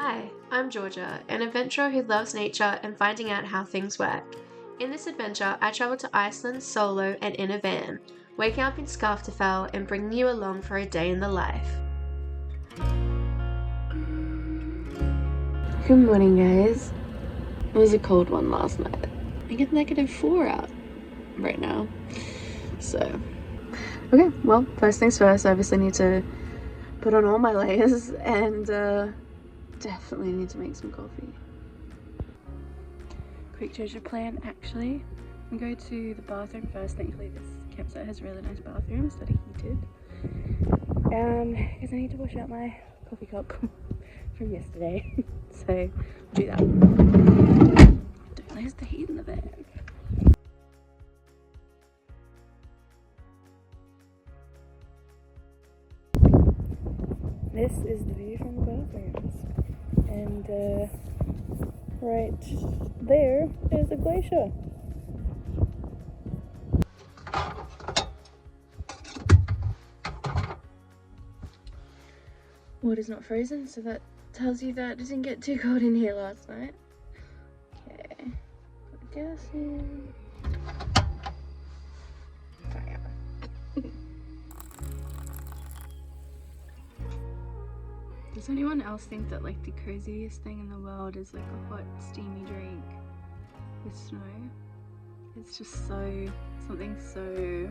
Hi, I'm Georgia, an adventurer who loves nature and finding out how things work. In this adventure, I travel to Iceland solo and in a van, waking up in Skaftafell and bringing you along for a day in the life. Good morning, guys. It was a cold one last night. I get -4 out right now. So, okay, well, first things first, I obviously need to put on all my layers and definitely need to make some coffee. Quick change of plan, actually. I'm going to go to the bathroom first. Thankfully this campsite has really nice bathrooms that are heated. Because I need to wash out my coffee cup from yesterday. So, do that. Don't lose the heat in the van. This is the view from the bathrooms. And right there is a glacier. Water's not frozen, so that tells you that it didn't get too cold in here last night. Okay, put gas in. Fire. Does anyone else think that like the coziest thing in the world is like a hot steamy drink with snow? It's just something so,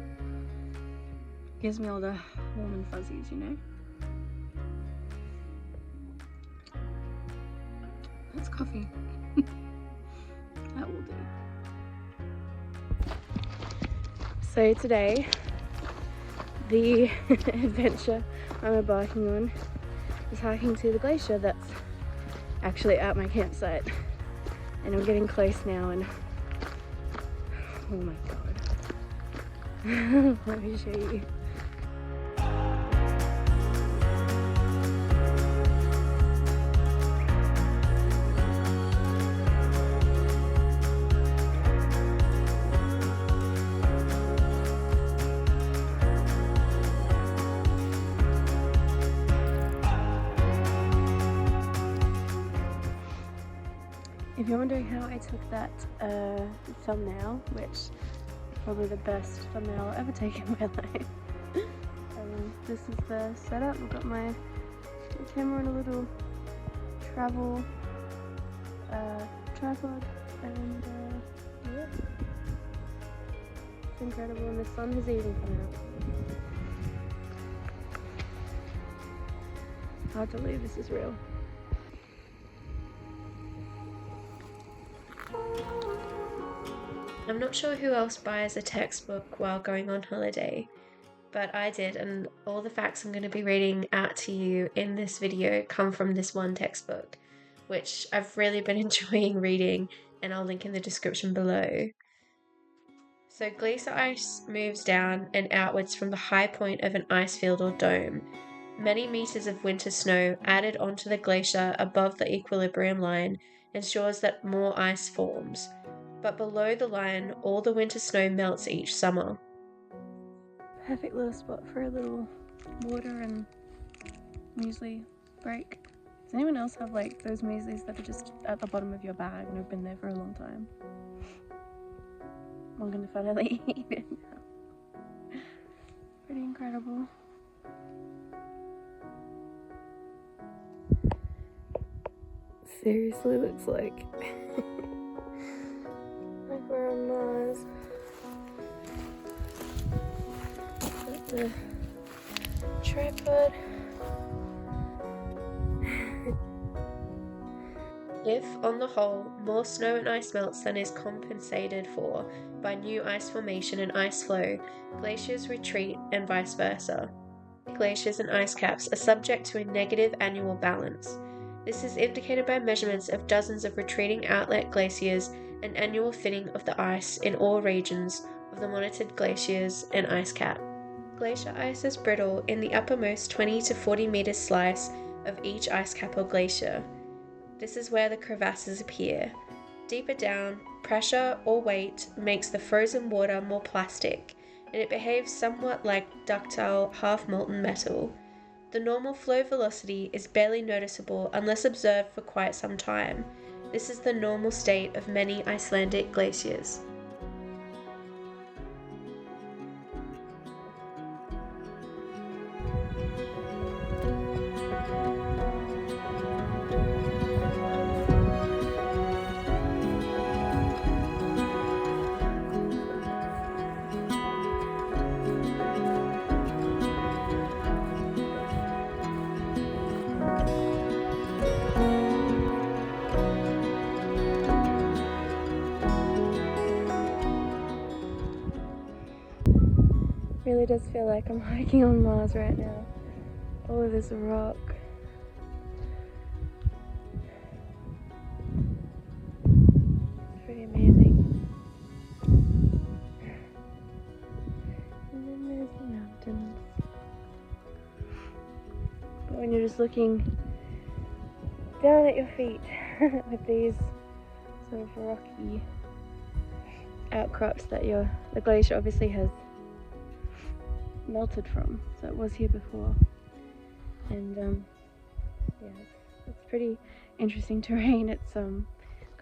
gives me all the warm and fuzzies, you know? That's coffee. That will do. So today, the adventure I'm embarking on is hiking to the glacier that's actually at my campsite. And I'm getting close now and oh my god. Let me show you. If you're wondering how I took that thumbnail, which is probably the best thumbnail I'll ever take in my life, this is the setup. I've got my camera on a little travel tripod, and yeah, it's incredible, and the sun has even come out. Hard to believe this is real. I'm not sure who else buys a textbook while going on holiday, but I did, and all the facts I'm going to be reading out to you in this video come from this one textbook, which I've really been enjoying reading, and I'll link in the description below. So glacier ice moves down and outwards from the high point of an ice field or dome. Many meters of winter snow added onto the glacier above the equilibrium line ensures that more ice forms. But below the line, all the winter snow melts each summer. Perfect little spot for a little water and muesli break. Does anyone else have like those mueslis that are just at the bottom of your bag and have been there for a long time? I'm gonna finally eat it now. Pretty incredible. Seriously looks like we're on Mars. Got the tripod. If, on the whole, more snow and ice melts than is compensated for by new ice formation and ice flow, glaciers retreat and vice versa. Glaciers and ice caps are subject to a negative annual balance. This is indicated by measurements of dozens of retreating outlet glaciers and annual thinning of the ice in all regions of the monitored glaciers and ice cap. Glacier ice is brittle in the uppermost 20 to 40 meter slice of each ice cap or glacier. This is where the crevasses appear. Deeper down, pressure or weight makes the frozen water more plastic, and it behaves somewhat like ductile half-molten metal. The normal flow velocity is barely noticeable unless observed for quite some time. This is the normal state of many Icelandic glaciers. Really does feel like I'm hiking on Mars right now. All of this rock. It's pretty amazing. And then there's the mountains. But when you're just looking down at your feet with these sort of rocky outcrops that the glacier obviously has melted from, so it was here before, and yeah, it's pretty interesting terrain. It's kind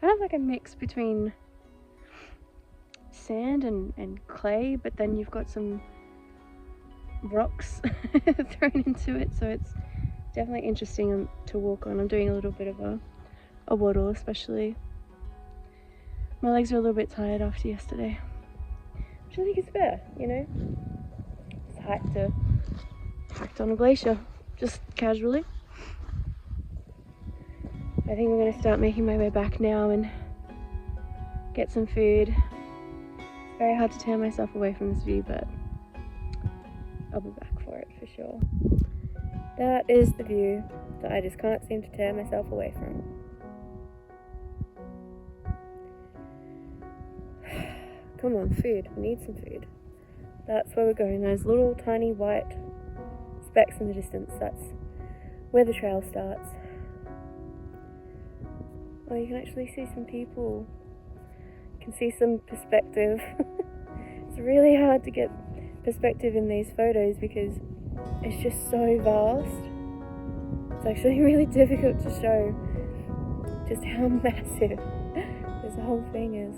of like a mix between sand and clay, but then you've got some rocks thrown into it, so it's definitely interesting to walk on. I'm doing a little bit of a waddle, especially. My legs are a little bit tired after yesterday, which I think is fair, you know. Hiked on a glacier, just casually. I think I'm going to start making my way back now and get some food. It's very hard to tear myself away from this view, but I'll be back for it for sure. That is the view that I just can't seem to tear myself away from. Come on, food. We need some food. That's where we're going. Those little tiny white specks in the distance, that's where the trail starts. Oh, you can actually see some people. You can see some perspective. It's really hard to get perspective in these photos because it's just so vast. It's actually really difficult to show just how massive this whole thing is.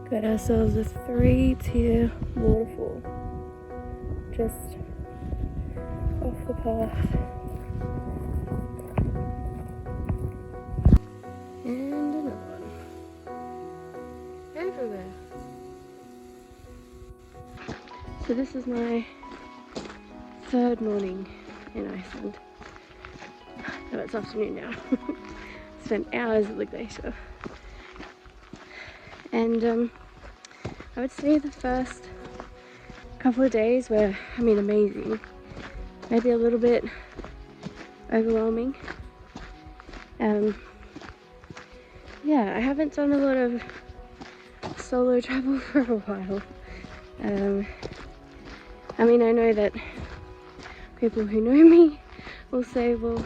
Got ourselves a 3-tier waterfall just off the path. And another one. Everywhere. So this is my third morning in Iceland. No, it's afternoon now. Spent hours at the glacier. And I would say the first couple of days were, amazing. Maybe a little bit overwhelming. Yeah, I haven't done a lot of solo travel for a while. I know that people who know me will say, well,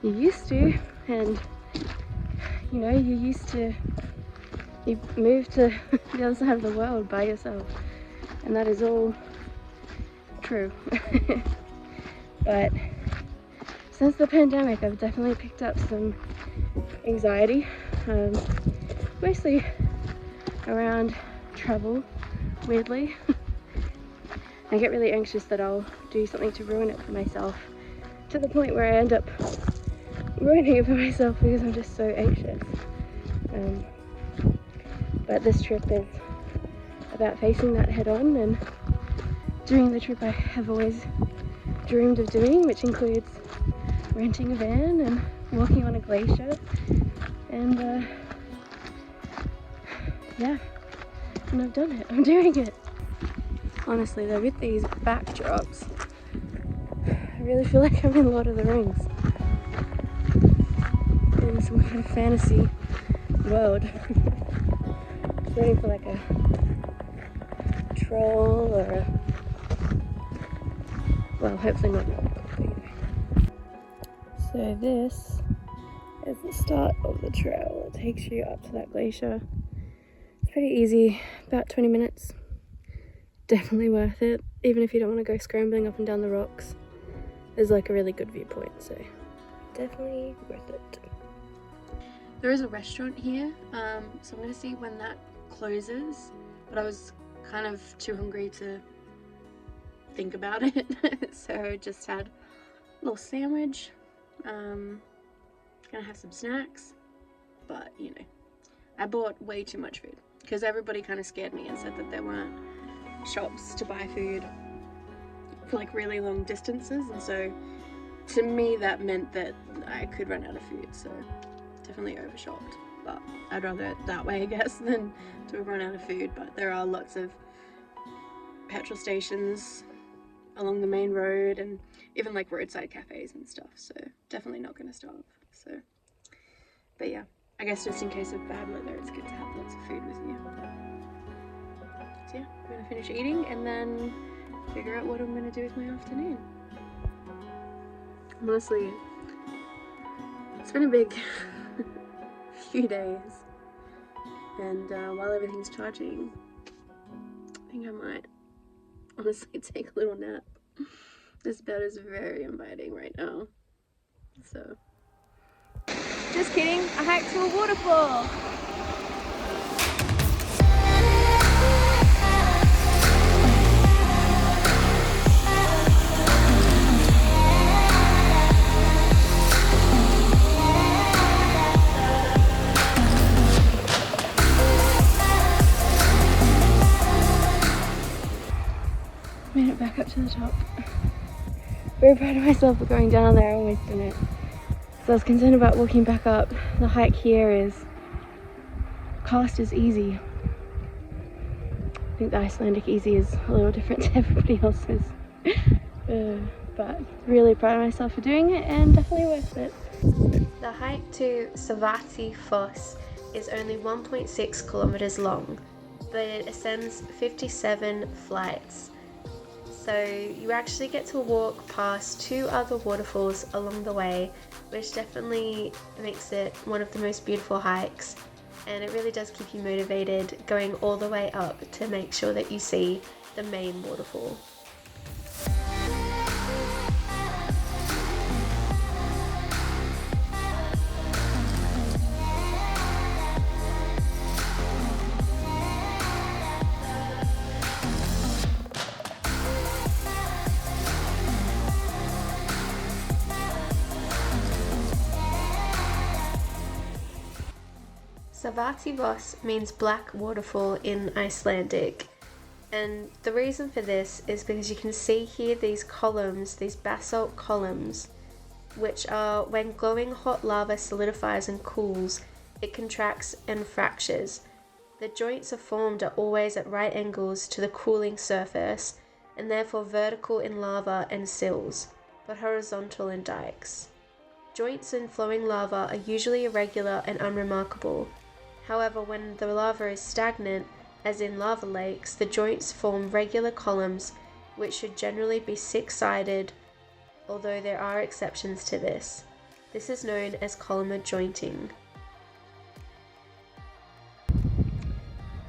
you used to, and you moved to the other side of the world by yourself, and that is all true. But since the pandemic, I've definitely picked up some anxiety, mostly around travel, weirdly. I get really anxious that I'll do something to ruin it for myself, to the point where I end up ruining it for myself because I'm just so anxious. But this trip is about facing that head on and doing the trip I have always dreamed of doing, which includes renting a van and walking on a glacier. And yeah, and I've done it. I'm doing it. Honestly though, with these backdrops, I really feel like I'm in Lord of the Rings. In some kind of fantasy world. Waiting for like a troll or a, well, hopefully not an old. So this is the start of the trail. It takes you up to that glacier. It's pretty easy, about 20 minutes. Definitely worth it, even if you don't want to go scrambling up and down the rocks. There's like a really good viewpoint, so definitely worth it. There is a restaurant here, so I'm going to see when that closes, but I was kind of too hungry to think about it, so just had a little sandwich. Gonna have some snacks, but you know, I bought way too much food because everybody kind of scared me and said that there weren't shops to buy food for like really long distances, and so to me that meant that I could run out of food, so definitely overshopped. But I'd rather it that way, I guess, than to run out of food. But there are lots of petrol stations along the main road and even like roadside cafes and stuff, so definitely not gonna starve. So, but yeah, I guess just in case of bad weather, it's good to have lots of food with you. So yeah, I'm gonna finish eating and then figure out what I'm gonna do with my afternoon. Honestly, it's been a big few days, and while everything's charging, I think I might honestly take a little nap. This bed is very inviting right now, so. Just kidding, I hiked to a waterfall. Made it back up to the top. Very proud of myself for going down there. I almost didn't. So I was concerned about walking back up. The hike here is classed as easy. I think the Icelandic easy is a little different to everybody else's. But really proud of myself for doing it and definitely worth it. The hike to Savati Foss is only 1.6 kilometers long, but it ascends 57 flights. So you actually get to walk past 2 other waterfalls along the way, which definitely makes it one of the most beautiful hikes, and it really does keep you motivated going all the way up to make sure that you see the main waterfall. Savativos means black waterfall in Icelandic, and the reason for this is because you can see here these columns, these basalt columns, which are when glowing hot lava solidifies and cools, it contracts and fractures. The joints are formed are always at right angles to the cooling surface, and therefore vertical in lava and sills, but horizontal in dikes. Joints in flowing lava are usually irregular and unremarkable. However, when the lava is stagnant, as in lava lakes, the joints form regular columns, which should generally be 6-sided, although there are exceptions to this. This is known as columnar jointing.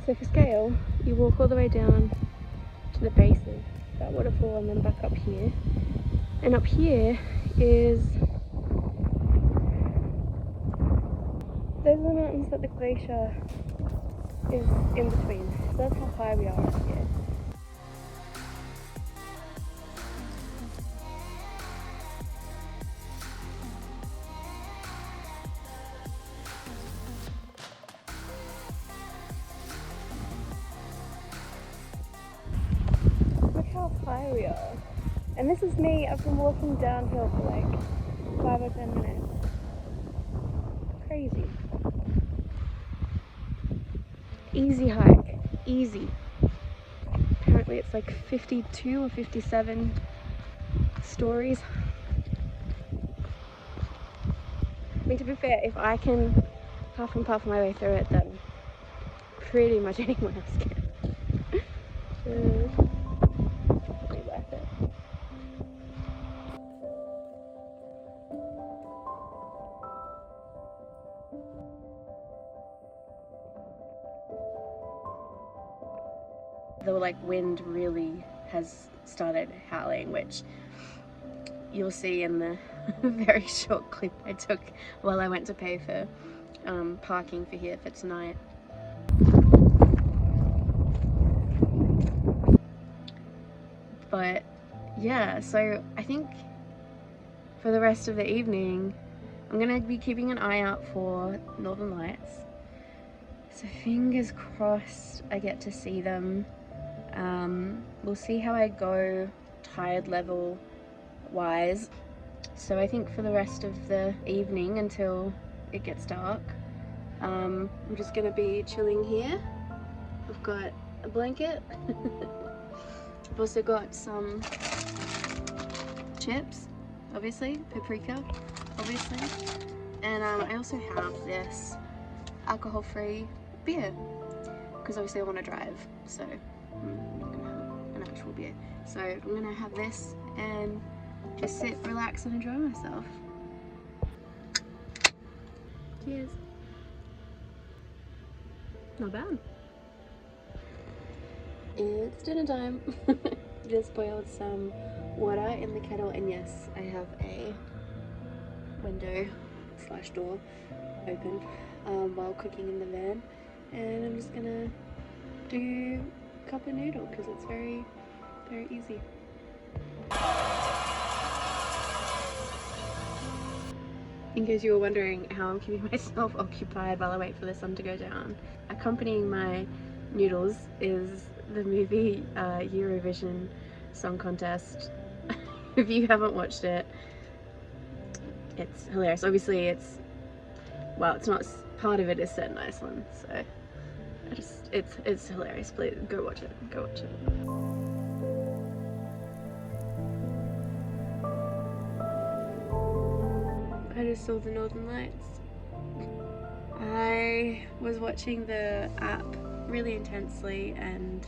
So for scale, you walk all the way down to the base of that waterfall and then back up here. And up here is... those are the mountains that the glacier is in between. So that's how high we are up here. Look how high we are. And this is me, I've been walking downhill for like 5 or 10 minutes. Crazy. Easy hike, easy. Apparently it's like 52 or 57 stories. I mean, to be fair, if I can half and puff my way through it, then pretty much anyone else can. the like wind really has started howling, which you'll see in the very short clip I took while I went to pay for parking for here for tonight. But yeah, so I think for the rest of the evening I'm gonna be keeping an eye out for Northern Lights. So fingers crossed I get to see them. We'll see how I go tide level wise. So I think for the rest of the evening until it gets dark, I'm just gonna be chilling here. I've got a blanket. I've also got some chips, obviously, paprika, obviously, and I also have this alcohol-free beer because obviously I want to drive, so I'm not gonna have an actual beer. So I'm gonna have this and just sit, relax, and enjoy myself. Cheers. Not bad. It's dinner time. Just boiled some water in the kettle, and yes, I have a window / door open while cooking in the van, and I'm just gonna do cup of noodle because it's very, very easy. In case you were wondering how I'm keeping myself occupied while I wait for the sun to go down, accompanying my noodles is the movie Eurovision Song Contest. If you haven't watched it, it's hilarious. Obviously it's not, part of it is set in Iceland, so it's hilarious. Please go watch it. Go watch it. I just saw the Northern Lights. I was watching the app really intensely and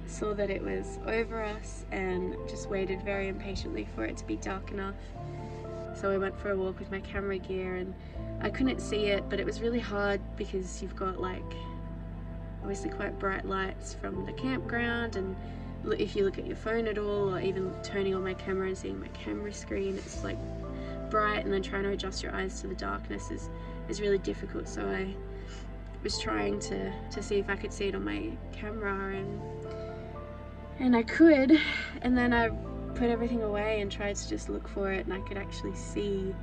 saw that it was over us and just waited very impatiently for it to be dark enough. So I went for a walk with my camera gear and I couldn't see it, but it was really hard because you've got like obviously quite bright lights from the campground, and if you look at your phone at all or even turning on my camera and seeing my camera screen, it's like bright, and then trying to adjust your eyes to the darkness is really difficult. So I was trying to see if I could see it on my camera, and I could, and then I put everything away and tried to just look for it, and I could actually see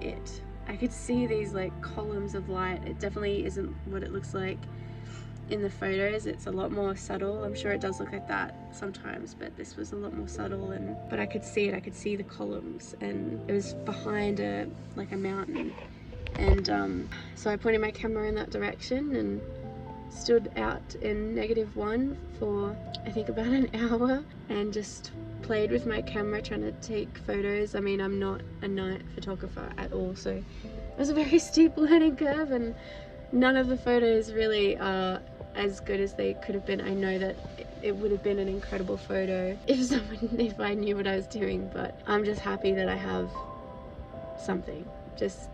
it. I could see these like columns of light. It definitely isn't what it looks like in the photos. It's a lot more subtle. I'm sure it does look like that sometimes, but this was a lot more subtle, but I could see it. I could see the columns, and it was behind a mountain, and so I pointed my camera in that direction and stood out in -1 for I think about an hour and just played with my camera trying to take photos. I mean, I'm not a night photographer at all, so it was a very steep learning curve, and none of the photos really are as good as they could have been. I know that it would have been an incredible photo if I knew what I was doing, but I'm just happy that I have something, just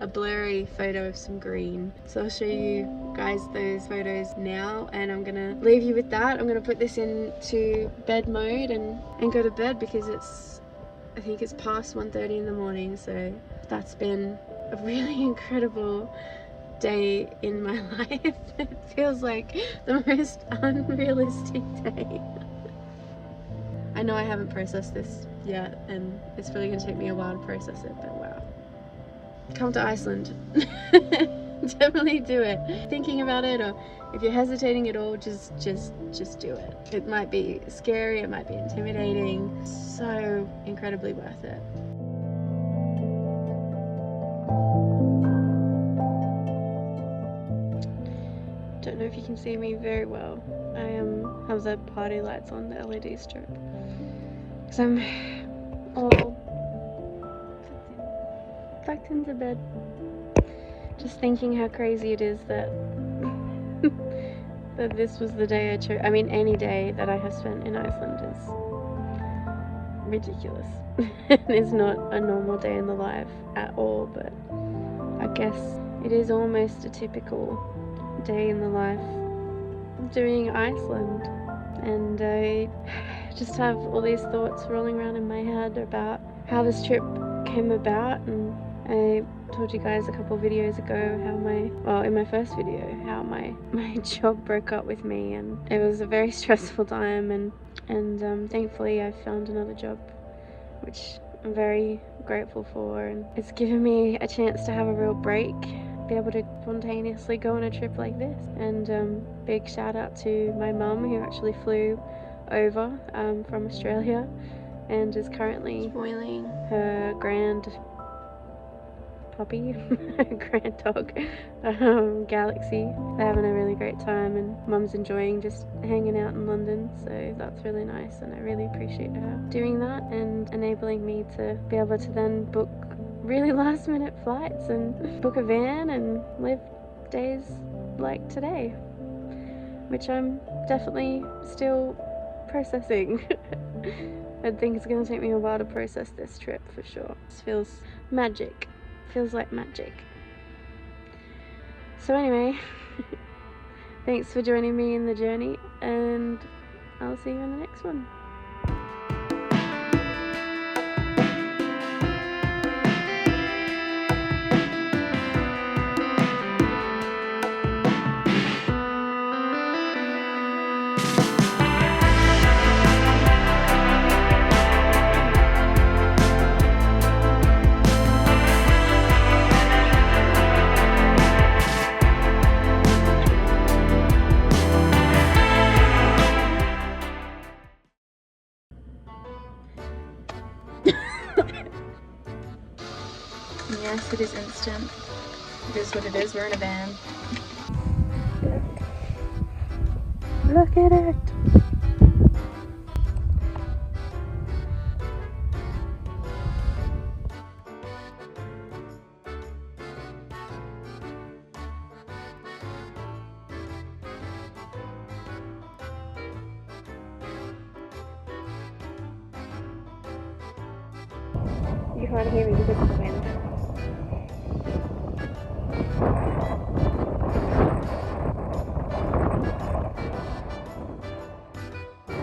a blurry photo of some green. So I'll show you guys those photos now, and I'm gonna leave you with that. I'm gonna put this into bed mode and go to bed because I think it's past 1:30 in the morning. So that's been a really incredible day in my life. It feels like the most unrealistic day. I know I haven't processed this yet, and it's really gonna take me a while to process it, but wow. Come to Iceland. Definitely do it. Thinking about it, or if you're hesitating at all, just do it. It might be scary, it might be intimidating, so incredibly worth it. Don't know if you can see me very well. I have the party lights on, the LED strip, because I'm all tucked into bed, just thinking how crazy it is that that this was the day I chose. I mean, any day that I have spent in Iceland is ridiculous. It's not a normal day in the life at all, but I guess it is almost a typical day in the life doing Iceland, and I just have all these thoughts rolling around in my head about how this trip came about. And I told you guys a couple of videos ago how in my first video, how my job broke up with me, and it was a very stressful time, and thankfully I found another job, which I'm very grateful for, and it's given me a chance to have a real break, be able to spontaneously go on a trip like this. And big shout out to my mum, who actually flew over from Australia and is currently spoiling her grand puppy, grand dog, Galaxy. They're having a really great time, and Mum's enjoying just hanging out in London, so that's really nice, and I really appreciate her doing that and enabling me to be able to then book really last minute flights and book a van and live days like today, which I'm definitely still processing. I think it's going to take me a while to process this trip for sure. This feels magic. Feels like magic. So anyway, thanks for joining me in the journey, and I'll see you in the next one. Yes, it is instant. It is what it is. We're in a van. Look at it! You can't hear me because of the wind.